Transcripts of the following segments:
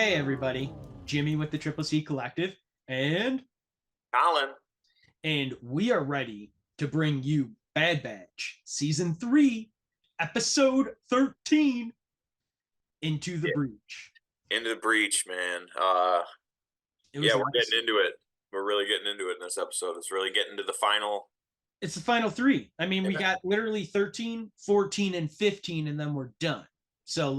Hey everybody, Jimmy with the Triple C Collective, and Collin. we are ready to bring you Bad Batch Season 3, Episode 13, Into the Yeah, Breach. into the breach, man. It was Yeah, an we're getting episode. into it. We're really getting into it in this episode. It's really getting to the final. It's the final three. I mean, we Yeah. got literally 13, 14, and 15, and then we're done. So,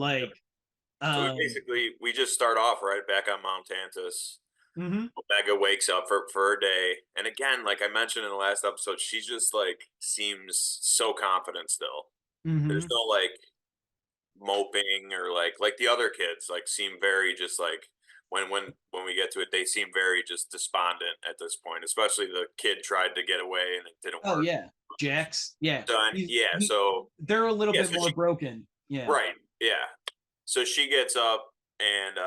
So we um, basically just start off right back on Mount Tantus. mhm. Omega wakes up for her day, and again, like I mentioned in the last episode, she just like seems so confident still. There's Mhm. no like moping or like the other kids like seem very just like when we get to it, they seem very just despondent at this point. Especially the kid tried to get away and it didn't Oh work. yeah, Jax. Yeah, So yeah, so they're a little yeah, bit so more she broken. Yeah. right, yeah. So she gets up and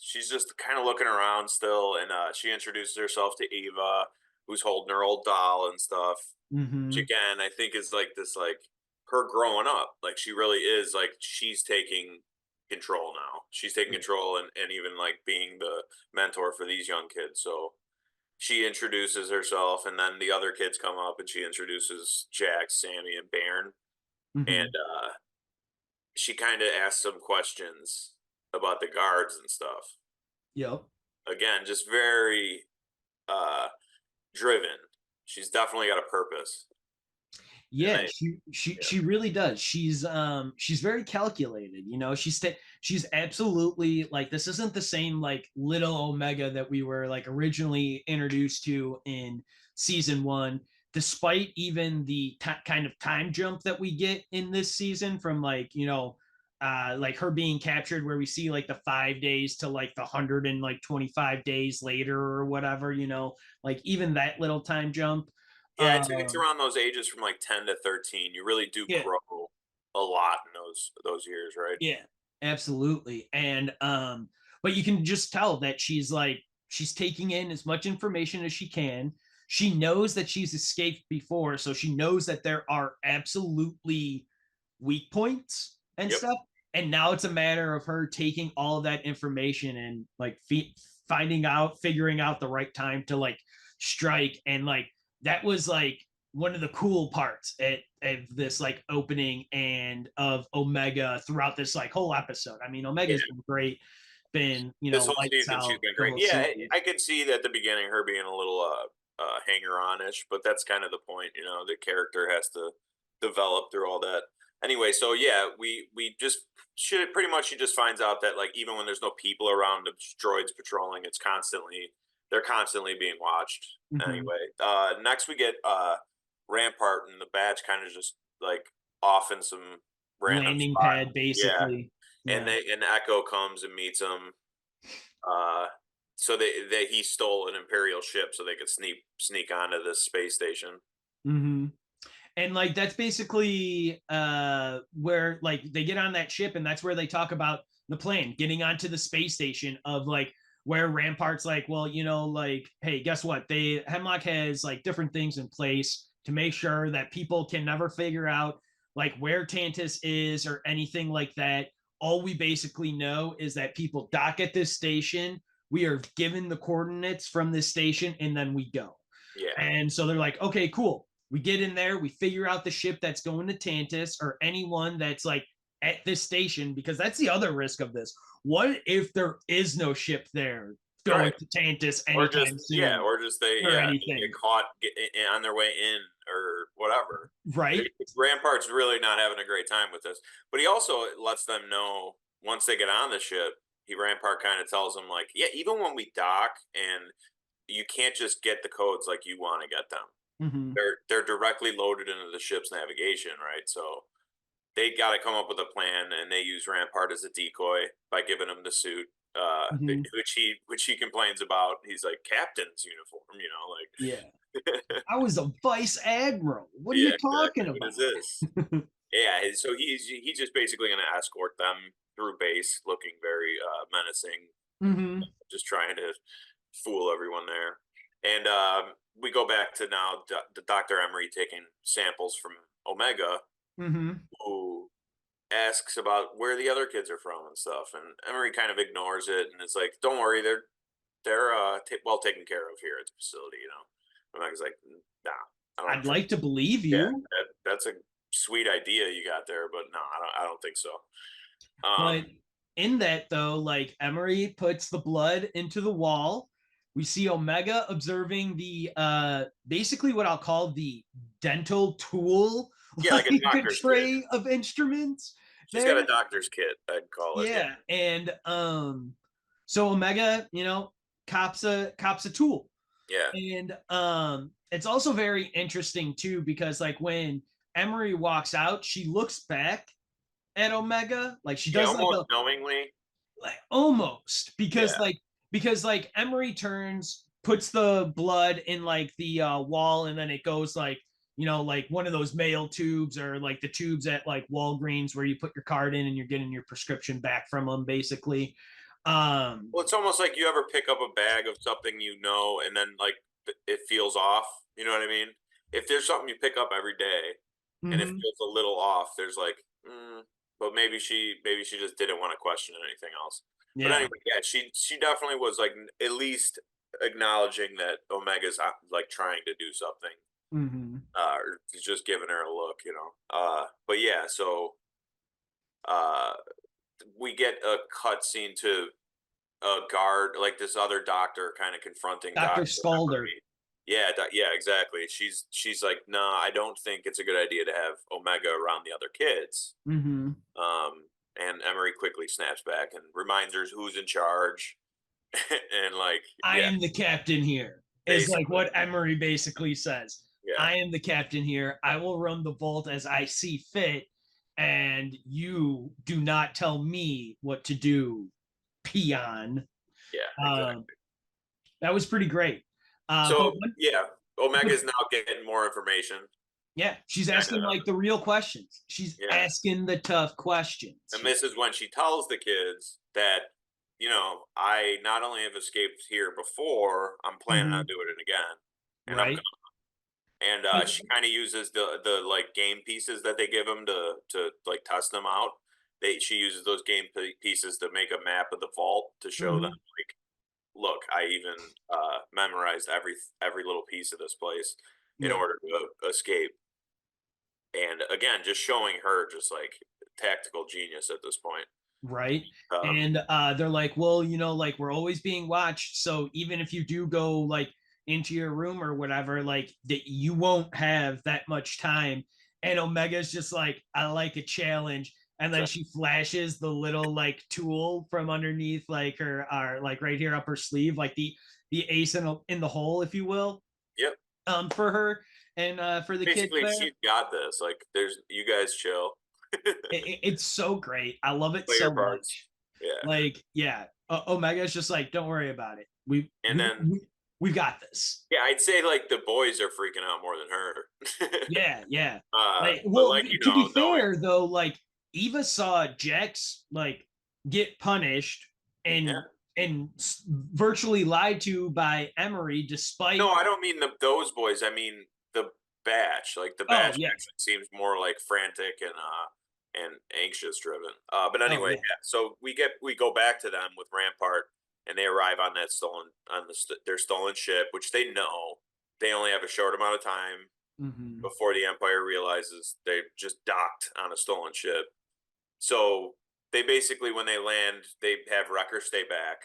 she's just kind of looking around still, and she introduces herself to Eva, who's holding her old doll and stuff. Which Mm-hmm. again, I think is like this, like her growing up. Like she really is like she's taking control now. She's taking Yeah. control and even like being the mentor for these young kids. So she introduces herself, and then the other kids come up, and she introduces Jack, Sammy, and Bairn, and Mm-hmm. she kind of asks some questions about the guards and stuff. Yep. Again, just very uh, driven. She's definitely got a purpose, and Yeah, they, yeah, she really does. She's very calculated, she's absolutely like this isn't the same like little Omega that we were like originally introduced to in season 1, despite even the kind of time jump that we get in this season from like her being captured where we see like the 5 days to like the 125 days later or whatever, like even that little time jump. yeah. It's um around those ages from like 10 to 13. You really do yeah. grow a lot in those years, right? Yeah, absolutely. And but you can just tell that she's taking in as much information as she can. She knows that she's escaped before, so she knows that there are absolutely weak points and Yep. stuff. And now it's a matter of her taking all of that information and like figuring out the right time to like strike. And like that was like one of the cool parts at this like opening and of Omega throughout this like whole episode. I mean, Yeah. Omega's been great, been This whole lights season, she's out been the great. whole Yeah, series. I could see at the beginning her being a little hanger on ish, but that's kind of the point, you know. The character has to develop through all that. Anyway, so yeah, we just should pretty much she just finds out that like even when there's no people around, the droids patrolling, they're constantly being watched. Mm-hmm. Anyway, next we get Rampart and the badge kind of just like off in some random Landing spot. pad, Yeah, basically. and Yeah. they and Echo comes and meets him. uh, so they he stole an Imperial ship so they could sneak onto this space station. Mm-hmm. And like that's basically where like they get on that ship and that's where they talk about the plan getting onto the space station of like where Rampart's like, well, like, hey, guess what, they Hemlock has like different things in place to make sure that people can never figure out like where Tantus is or anything like that. All we basically know is that people dock at this station, we are given the coordinates from this station, and then we go. Yeah, And so they're like, okay, cool. We get in there, we figure out the ship that's going to Tantus or anyone that's like at this station, because that's the other risk of this. What if there is no ship there going right. to Tantus Or just anytime yeah, soon or just or they get anything? caught on their way in or whatever. Right? Rampart's really not having a great time with this, but he also lets them know once they get on the ship. He Rampart kind of tells them like, yeah, even when we dock and you can't just get the codes like you want to get them. Mm-hmm. They're directly loaded into the ship's navigation, right? So they got to come up with a plan, and they use Rampart as a decoy by giving him the suit, Mm-hmm. which he complains about. He's like captain's uniform, Yeah. like I was a vice admiral. What are yeah, you talking exactly. What is about? this? Yeah, so he's just basically going to escort them through base, looking very menacing, Mm-hmm. just trying to fool everyone there. And we go back to now the Dr. Emery taking samples from Omega, Mm-hmm. who asks about where the other kids are from and stuff, and Emery kind of ignores it and is like, "Don't worry, they're well taken care of here at the facility." And Omega's like, "Nah, I don't I'd think." like to believe Yeah, you. that's a sweet idea you got there, but no, I don't think so. But Um, in that, though, like Emery puts the blood into the wall. We see Omega observing the basically what I'll call the dental tool yeah, like a like doctor's kit. tray of instruments She's got a there. doctor's kit, I'd call it. Yeah, Yeah. And so Omega, cops a tool. yeah, And it's also very interesting too, because like when Emery walks out, she looks back at Omega. Like she yeah, does like almost a knowingly. like almost Yeah, because like Emery turns, puts the blood in like the wall, and then it goes like like one of those mail tubes or like the tubes at like Walgreens where you put your card in and you're getting your prescription back from them basically. Um, well, it's almost like you ever pick up a bag of something and then like it feels off. You know what I mean? If there's something you pick up every day and it mhm. feels a little off, there's like, but maybe she just didn't want to question anything else. But Yeah. anyway, yeah, she definitely was like at least acknowledging that Omega's like trying to do something, Hmm. or just giving her a look. But yeah, so uh, we get a cut scene to a guard, like this other doctor, kind of confronting Dr. Doctor Scalder. Emery. Yeah, yeah, exactly. She's like, nah, I don't think it's a good idea to have Omega around the other kids. Hmm. And Emery quickly snaps back and reminds her who's in charge, and like, I yeah, am the captain here, is like basically, what Emery basically says. yeah, I am the captain here. I will run the vault as I see fit, and you do not tell me what to do, peon. yeah, Um, exactly. that was pretty great. But So yeah, Omega's now getting more information, yeah, she's kind asking of, like the real questions. She's yeah. asking the tough questions And here. this is when she tells the kids that, I not only have escaped here before, I'm planning on Hmm. doing it again, and I'm Right? gonna. And But she kind of uses the like game pieces that they give them to like test them out. She uses those pieces to make a map of the vault to show them mhm. like, look, I even memorized every little piece of this place in Yeah, order to escape. And again, just showing her just like tactical genius at this point. right. Um, And they're like, well, like we're always being watched, so even if you do go like into your room or whatever, like that you won't have that much time. And Omega's just like, I like a challenge. And then she flashes the little like tool from underneath like her like right here up her sleeve, like the ace in the hole, if you will, yep. for her and for the kids Basically, there. she's got this. Like, there's you guys chill. It's so great. I love it Play your so parts. much. Yeah. Like, yeah, Omega's just like, don't worry about it. We And we then, we we got this. yeah, I'd say like the boys are freaking out more than her. Yeah, yeah. Like, But well, like, to be knowing, fair though, like Eva saw Jax like get punished yeah. and virtually lied to by Emery, despite. No, I don't mean those boys. I mean the batch. Like the Oh batch yeah, actually seems more like frantic and anxious driven. But oh anyway, yeah. yeah. So we go back to them with Rampart, and they arrive on their stolen ship, which they know they only have a short amount of time Hmm. before the Empire realizes they just docked on a stolen ship. So they basically, when they land, they have Wrecker stay back.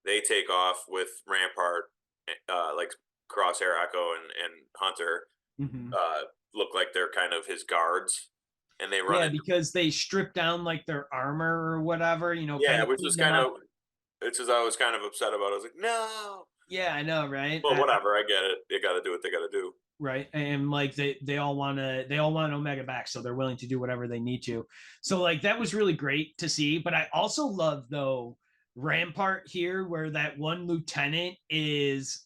They take off with Rampart, like Crosshair, Echo, and Hunter. Hmm. Uh, look like they're kind of his guards, and they run Yeah, into. because they strip down like their armor or whatever, kind Yeah, of which clean was them kind up. of. It's as I was kind of upset about. I was like, no. Yeah, I know, right? Well, whatever. I get it. They got to do what they got to do. Right, and like they all want Omega back, so they're willing to do whatever they need to. So like that was really great to see. But I also love though Rampart here, where that one lieutenant is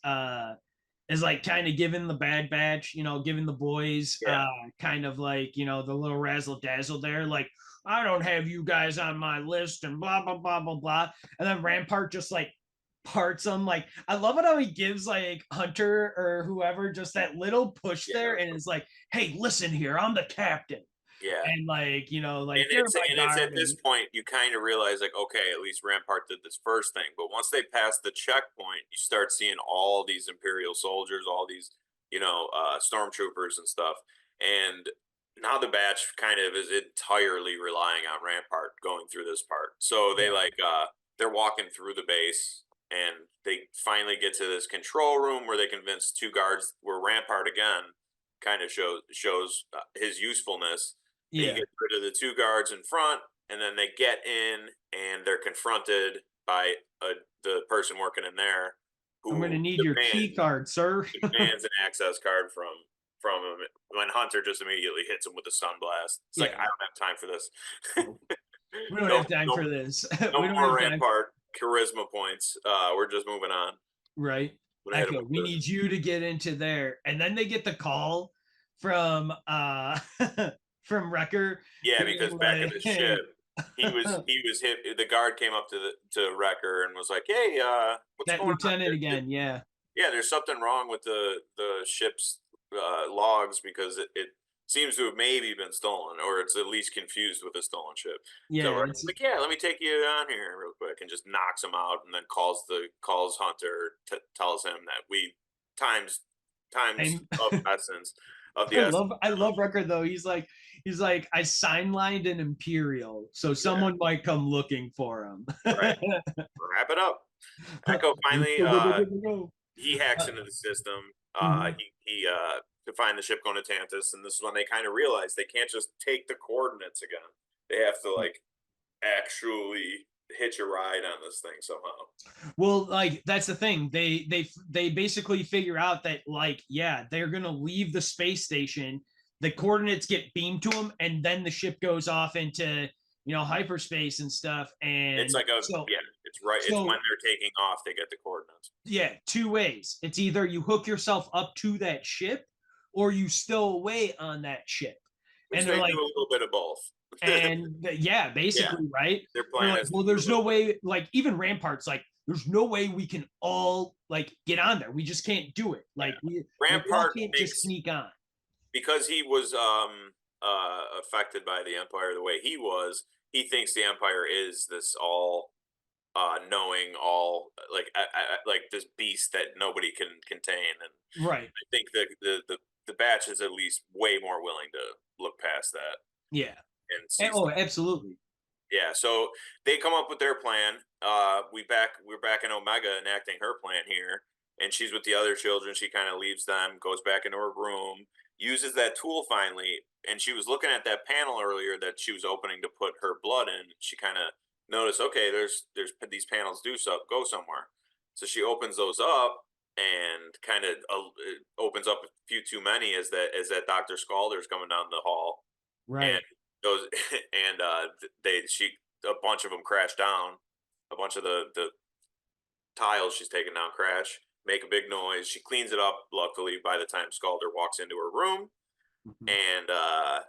like kind of giving the bad batch, giving the boys Yeah, kind of like the little razzle dazzle there, like I don't have you guys on my list and blah blah blah blah blah. And then Rampart just like parts them. Like I love it how he gives like Hunter or whoever just that little push yeah, there and is like, hey, listen here, I'm the captain. Yeah. and like And like they're it's my and it's at guard this and point you kind of realize like, okay, at least Rampart did this first thing. But once they pass the checkpoint, you start seeing all these Imperial soldiers, all these, stormtroopers and stuff. And now the batch kind of is entirely relying on Rampart going through this part. So they yeah. they're walking through the base and they finally get to this control room where they convince two guards where Rampart again kind of shows his usefulness. He Yeah. gets rid of the two guards in front, and then they get in, and they're confronted by the person working in there, I'm gonna who need your key card, sir. demands an access card from him. When Hunter just immediately hits him with a sunblast, it's like Yeah. I don't have time for this. No, we don't no, have time no, for this. no We don't more have time. Rampart charisma points. We're just moving on. Right. I'm gonna hit him Echo, with we the need you to get into there. And then they get the call from from Wrecker Yeah, being because back at like, the hey, ship, he was hit. The guard came up to Wrecker and was like, "Hey, what's that going on? lieutenant again, yeah. Yeah, there's something wrong with the ship's logs because it seems to have maybe been stolen, or it's at least confused with a stolen ship." Yeah, So Wrecker's it's like, "Yeah, let me take you on here real quick," and just knocks him out, and then calls Hunter, tells him that we times times and of essence of the essence. I love Wrecker though. He's like, I sign lined an Imperial, so Yeah, someone might come looking for him. right. Wrap it up. Echo finally he hacks into the system. Mhm. He to find the ship going to Tantus, and this is when they kind of realize they can't just take the coordinates again. They have to like actually hitch a ride on this thing somehow. Well, like that's the thing. They basically figure out that like yeah, they're gonna leave the space station. The coordinates get beamed to them, and then the ship goes off into hyperspace and stuff. It's And like a so yeah, it's right. It's when so they're taking off they get the coordinates, yeah, two ways. It's either you hook yourself up to that ship, or you stow away on that ship. which And they're they do like, a little bit of both. yeah, Yeah, basically, right? their They're plan like, is to well, do a there's no little bit. way. Like even Rampart's like, there's no way we can all like get on there. We just can't do it. Like we all Rampart can't just makes sneak on. because he was affected by the Empire the way he was. He thinks the Empire is this all knowing all like this beast that nobody can contain, and Right. I think the batch is at least way more willing to look past that Yeah. and sees Oh, absolutely. yeah. So they come up with their plan. We're back in Omega enacting her plan here, and she's with the other children. She kind of leaves them, goes back into her room, uses that tool finally, and she was looking at that panel earlier that she was opening to put her blood in. She kind of noticed, okay, there's these panels do so go somewhere, so she opens those up and kind of opens up a few too many as that Dr. Scalder's coming down the hall and Right. those and they she a bunch of them crash down. A bunch of the tiles she's taking down crash, make a big noise. She cleans it up. Luckily, by the time Scalder walks into her room, Mhm. and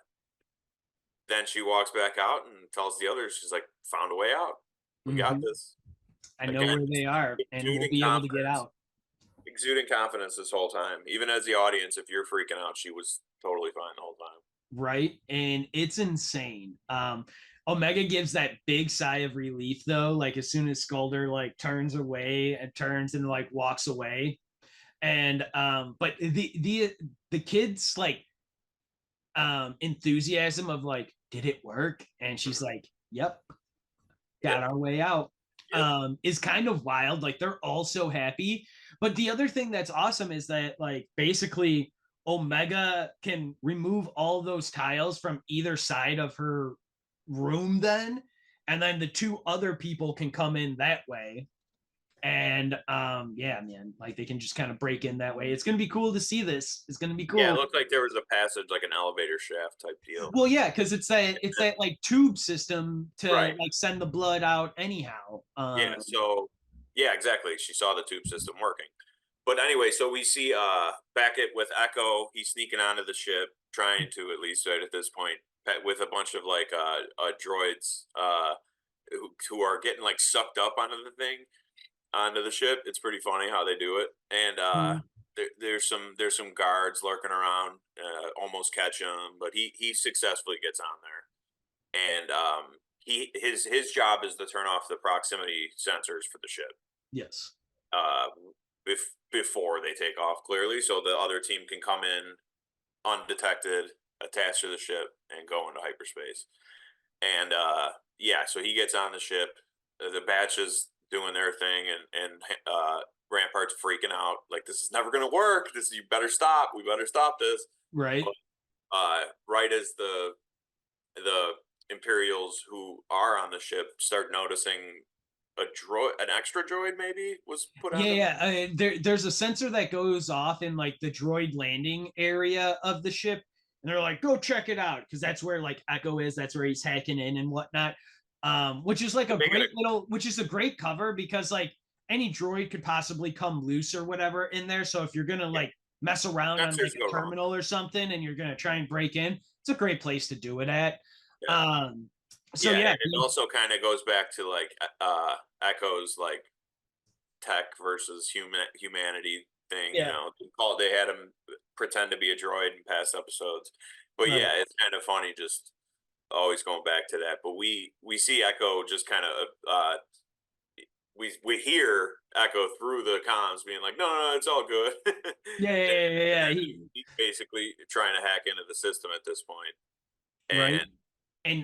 then she walks back out and tells the others, she's like, "Found a way out. We got Mhm. this." I know Again, where they are, and we'll exuding be able to get confidence. out. Exuding confidence this whole time. Even as the audience, if you're freaking out, she was totally fine the whole time. Right, and it's insane. Omega gives that big sigh of relief though, like as soon as Skulder like turns away and turns and like walks away. And but the kids like enthusiasm of like, did it work? And she's Mhm. like, yep, got Yep. our way out. Yep. Is kind of wild. Like they're all so happy. But the other thing that's awesome is that like basically Omega can remove all those tiles from either side of her room then, and then the two other people can come in that way. And yeah, man, like they can just kind of break in that way. It's gonna be cool to see this. It's gonna be Yeah, it cool. looked like there was a passage, like an elevator shaft type deal. Well, yeah, because it's that like tube system to Right. like send the blood out anyhow. Yeah, so yeah, exactly. She saw the tube system working. But anyway, so we see Beckett with Echo. He's sneaking onto the ship, trying to at least right at this point, with a bunch of like droids who are getting like sucked up onto the thing, onto the ship. It's pretty funny how they do it. And Mhm. there's some guards lurking around, almost catch him, but he successfully gets on there, and his job is to turn off the proximity sensors for the ship Yes. uh, before they take off, clearly, so the other team can come in undetected, attach to the ship, and go into hyperspace. And yeah, so he gets on the ship. The batch is doing their thing, and Rampart's freaking out, like, this is never going to work. This, you better stop. We better stop this. Right. But right as the Imperials who are on the ship start noticing a droid, an extra droid maybe was put on Yeah, them. yeah. There's a sensor that goes off in like the droid landing area of the ship, and they're like, "Go check it out," because that's where like Echo is. That's where he's hacking in and whatnot. Which is like a They get a great little, which is a great cover because like any droid could possibly come loose or whatever in there. So if you're gonna yeah, like mess around on like sensors a go wrong. terminal or something, and you're gonna try and break in, it's a great place to do it at. Yeah. Um, so Yeah, yeah, and it also kind of goes back to like Echo's like tech versus humanity thing. You yeah, know, they had him pretend to be a droid in past episodes, but right. yeah, it's kind of funny just always going back to that. But we see Echo just kind of we hear Echo through the comms being like, no, no, no, it's all good. Yeah, yeah, yeah, yeah, yeah. And he's basically trying to hack into the system at this point, Right. and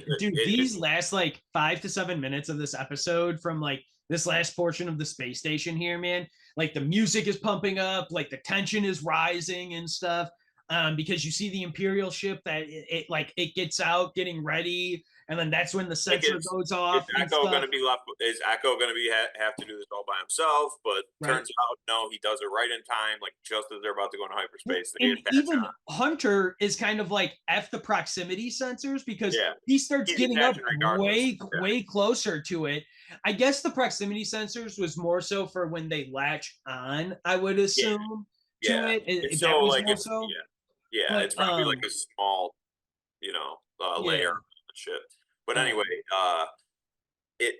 And dude, these last like 5 to 7 minutes of this episode from like this last portion of the space station here, man, like the music is pumping up, like the tension is rising and stuff. Because you see the Imperial ship that it like it gets out getting ready, and then that's when the like, sensor goes is off and Echo going stuff. to be left? Is Echo going to be have to do this all by himself? But Right. turns out, no, he does it right in time. Like, just as they're about to go into Well, hyperspace, they and attach even on. Hunter is kind of like F the proximity sensors because Yeah, he starts he's getting up attaching regardless. Yeah, way closer to it. I guess the proximity sensors was more so for when they latch on, I would yeah, assume, to yeah. it. And That so, was like, more it's so. yeah, But it's probably like a small, layer yeah, of shit. But anyway, um,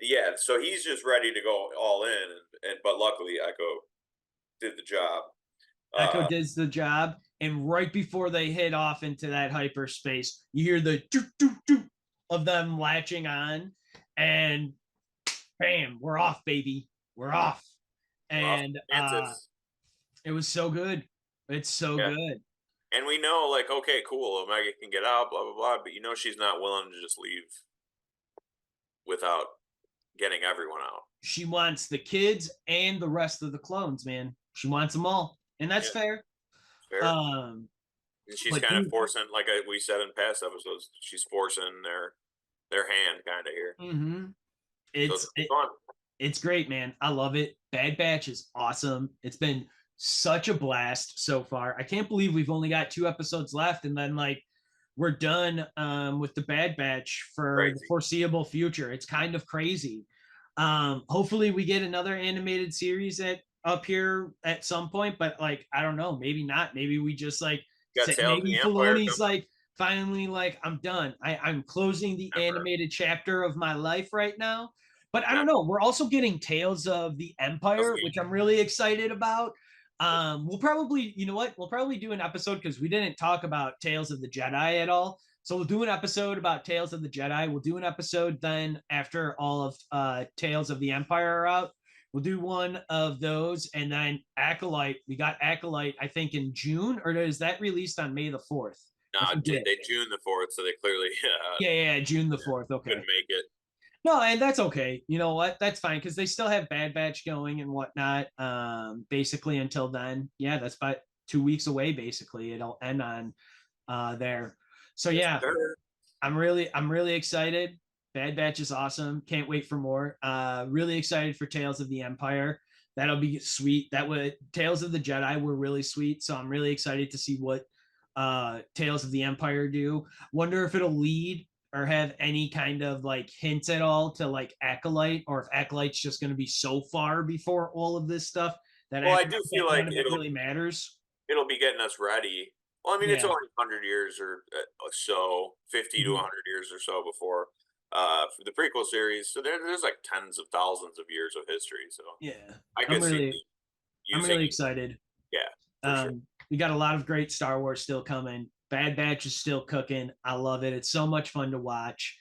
yeah. So he's just ready to go all in, and but luckily Echo did the job. Echo Uh, does the job, and right before they head off into that hyperspace, you hear the doo doo doo of them latching on, and bam, we're off, baby. We're off. we're off And to Mantis. it was so good. It's so Yeah. good. And we know, like, okay, cool, Omega can get out, blah blah blah. But she's not willing to just leave without getting everyone out. She wants the kids and the rest of the clones, man. She wants them all, and that's Yeah, fair. fair. Um, And she's but kind of dude, forcing, like we said in past episodes, she's forcing their hand kind of here. mm-hmm. So it's it's fun. it's great, man. I love it. Bad Batch is awesome. It's been such a blast so far. I can't believe we've only got 2 episodes left, and then like we're done with the Bad Batch for the Crazy. foreseeable future. It's kind of crazy. Hopefully, we get another animated series up here at some point, but like I don't know, maybe not. Maybe we just like You got say, Tales of maybe the Empire Filoni's coming. like finally like I'm done. I'm closing the Never, animated chapter of my life right now. But I don't never. know. We're also getting Tales of the Tales of Empire, the which I'm really excited about. We'll probably, you know what? We'll probably do an episode because we didn't talk about Tales of the Jedi at all. So we'll do an episode about Tales of the Jedi. We'll do an episode then after all of Tales of the Empire are out. We'll do one of those, and then Acolyte. We got Acolyte, I think, in June, or is that released on May the 4th? No, I forget. they June the 4th, so they clearly Yeah, yeah, yeah, June the 4th. couldn't Okay. make it. No, and that's okay. You know what? That's fine because they still have Bad Batch going and whatnot. Basically until then, yeah, that's about 2 weeks away. Basically, it'll end on there. So Yes, yeah, sir. I'm really excited. Bad Batch is awesome. Can't wait for more. Really excited for Tales of the Empire. That'll be sweet. That would Tales of the Jedi were really sweet. So I'm really excited to see what Tales of the Empire do. Wonder if it'll lead or have any kind of like hints at all to like Acolyte, or if Acolyte's just going to be so far before all of this stuff that Well, I do feel none like of it really matters. it'll be getting us ready. Well, I mean, it's Yeah. only 100 years or so, 50 to Mhm. 100 years or so before for the prequel series. So there's like tens of thousands of years of history. So Yeah. I I'm could see really I'm using, really excited. yeah, for sure. We got a lot of great Star Wars still coming. Bad Batch is still cooking. I love it. It's so much fun to watch.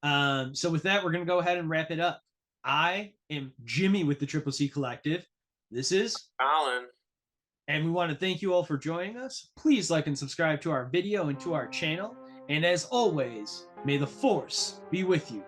So with that, we're gonna go ahead and wrap it up. I am Jimmy with the Triple C Collective. This is, Collin. and we want to thank you all for joining us. Please like and subscribe to our video and to our channel. And as always, may the Force be with you.